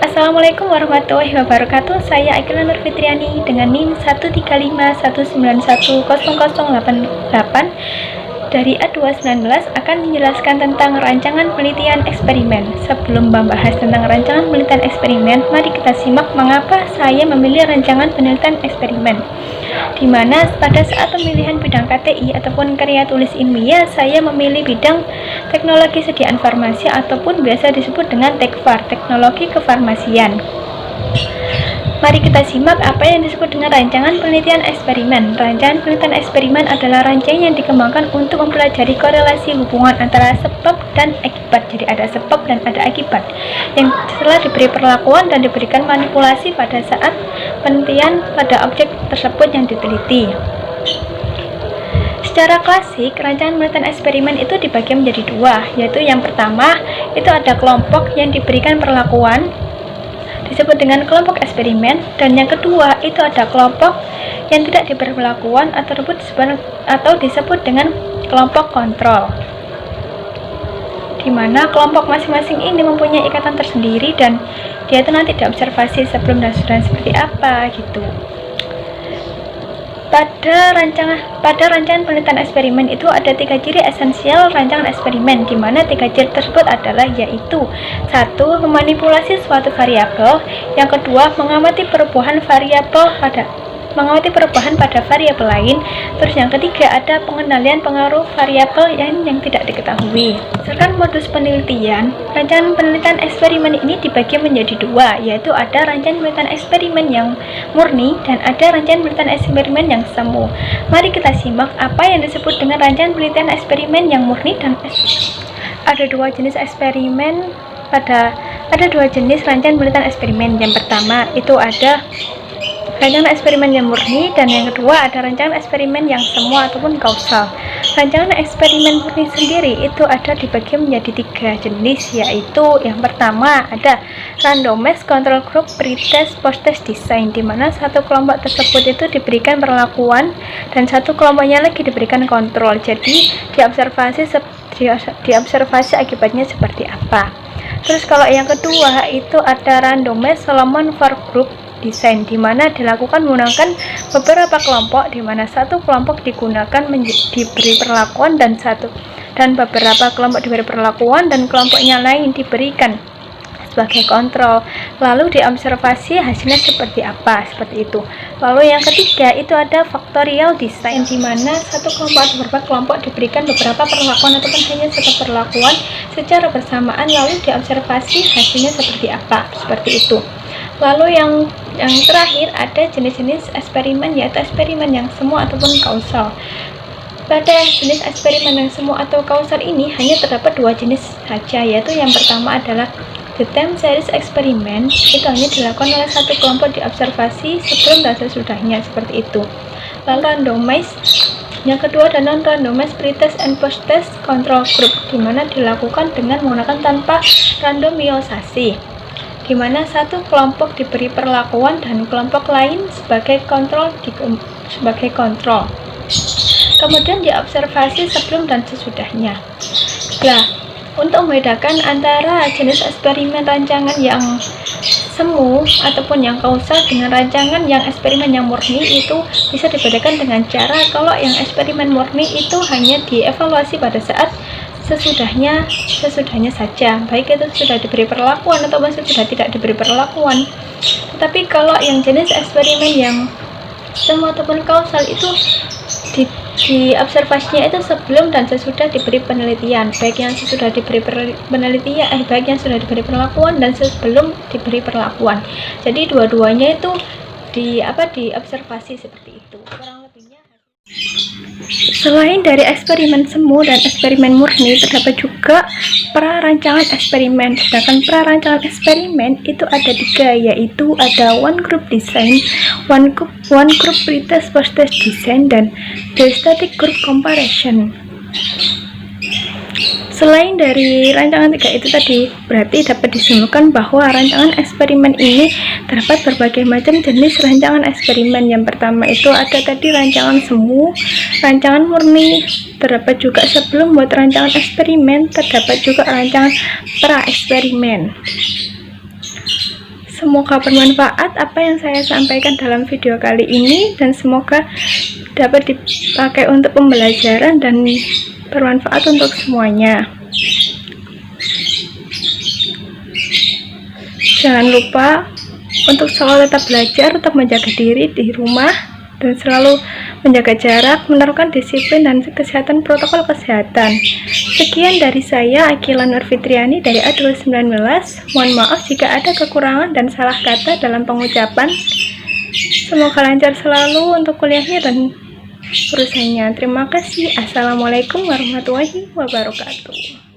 Assalamualaikum warahmatullahi wabarakatuh. Saya Akila Nur Fitriani dengan NIM 13519100088 dari A219 akan menjelaskan tentang rancangan penelitian eksperimen. Sebelum membahas tentang rancangan penelitian eksperimen, mari kita simak mengapa saya memilih rancangan penelitian eksperimen. Di mana pada saat pemilihan bidang KTI ataupun karya tulis ilmiah, saya memilih bidang teknologi sediaan farmasi ataupun biasa disebut dengan TEKFAR, teknologi kefarmasian. Mari kita simak apa yang disebut dengan rancangan penelitian eksperimen. Rancangan penelitian eksperimen adalah rangkaian yang dikembangkan untuk mempelajari korelasi hubungan antara sebab dan akibat. Jadi ada sebab dan ada akibat yang setelah diberi perlakuan dan diberikan manipulasi pada saat penelitian pada objek tersebut yang diteliti. Secara klasik, rancangan penelitian eksperimen itu dibagi menjadi dua, yaitu yang pertama itu ada kelompok yang diberikan perlakuan disebut dengan kelompok eksperimen, dan yang kedua itu ada kelompok yang tidak diberi perlakuan atau disebut dengan kelompok kontrol, di mana kelompok masing-masing ini mempunyai ikatan tersendiri dan dia itu nanti diobservasi sebelum dan sesudah seperti apa gitu. Pada rancangan penelitian eksperimen itu ada 3 ciri esensial rancangan eksperimen, di mana 3 ciri tersebut adalah yaitu 1. Memanipulasi suatu variabel, yang kedua mengamati perubahan pada variabel lain, terus yang ketiga ada pengendalian pengaruh variabel yang tidak diketahui. Berdasarkan modus penelitian, rancangan penelitian eksperimen ini dibagi menjadi dua, yaitu ada rancangan penelitian eksperimen yang murni dan ada rancangan penelitian eksperimen yang semu. Mari kita simak apa yang disebut dengan rancangan penelitian eksperimen yang murni dan ada dua jenis eksperimen ada dua jenis rancangan penelitian eksperimen. Yang pertama itu ada rancangan eksperimen yang murni, dan yang kedua ada rancangan eksperimen yang semu ataupun kausal. Rancangan eksperimen murni sendiri itu ada dibagi menjadi 3 jenis, yaitu yang pertama ada randomized control group, pretest, post-test design, di mana satu kelompok tersebut itu diberikan perlakuan dan satu kelompoknya lagi diberikan kontrol. Jadi diobservasi akibatnya seperti apa. Terus kalau yang kedua itu ada randomized Solomon Group desain, di mana dilakukan menggunakan beberapa kelompok, di mana satu kelompok digunakan diberi perlakuan dan beberapa kelompok diberi perlakuan dan kelompoknya lain diberikan sebagai kontrol, lalu diobservasi hasilnya seperti apa, seperti itu. Lalu yang ketiga itu ada factorial design, di mana satu kelompok atau beberapa kelompok diberikan beberapa perlakuan ataupun hanya satu perlakuan secara bersamaan, lalu diobservasi hasilnya seperti apa, seperti itu. Lalu yang terakhir ada jenis-jenis eksperimen, yaitu eksperimen yang semu ataupun kausal. Pada jenis eksperimen yang semu atau kausal ini hanya terdapat 2 jenis saja, yaitu yang pertama adalah the time series experiment, itu hanya dilakukan oleh satu kelompok diobservasi sebelum dan sesudahnya, seperti itu. Lalu randomized, yang kedua adalah non-randomized pretest and post-test control group, di mana dilakukan dengan menggunakan tanpa randomisasi, di mana satu kelompok diberi perlakuan dan kelompok lain sebagai kontrol. Kemudian diobservasi sebelum dan sesudahnya. Nah, untuk membedakan antara jenis eksperimen rancangan yang semu ataupun yang kausal dengan rancangan yang eksperimen yang murni, itu bisa dibedakan dengan cara kalau yang eksperimen murni itu hanya dievaluasi pada saat sesudahnya saja, baik itu sudah diberi perlakuan ataupun sudah tidak diberi perlakuan. Tetapi kalau yang jenis eksperimen yang semu ataupun kausal itu di observasinya itu sebelum dan sesudah diberi penelitian, baik yang sudah diberi penelitian, baik yang sudah diberi perlakuan dan sebelum diberi perlakuan. Jadi dua-duanya itu diobservasi seperti itu. Kurang lebihnya. Selain dari eksperimen semu dan eksperimen murni, terdapat juga prarancangan eksperimen. Sedangkan prarancangan eksperimen itu ada 3, yaitu ada one group design, one group pretest post-test design, dan the static group comparison. Selain dari rancangan 3 itu tadi, berarti dapat disimpulkan bahwa rancangan eksperimen ini terdapat berbagai macam jenis rancangan eksperimen. Yang pertama itu ada tadi rancangan semu, rancangan murni, terdapat juga sebelum buat rancangan eksperimen, terdapat juga rancangan pra-eksperimen. Semoga bermanfaat apa yang saya sampaikan dalam video kali ini, dan semoga dapat dipakai untuk pembelajaran dan bermanfaat untuk semuanya. Jangan lupa untuk selalu tetap belajar, tetap menjaga diri di rumah, dan selalu menjaga jarak, menerapkan disiplin dan kesehatan, protokol kesehatan. Sekian dari saya, Akila Nurfitriani dari A219. Mohon maaf jika ada kekurangan dan salah kata dalam pengucapan. Semoga lancar selalu untuk kuliahnya dan urusannya. Terima kasih. Assalamualaikum warahmatullahi wabarakatuh.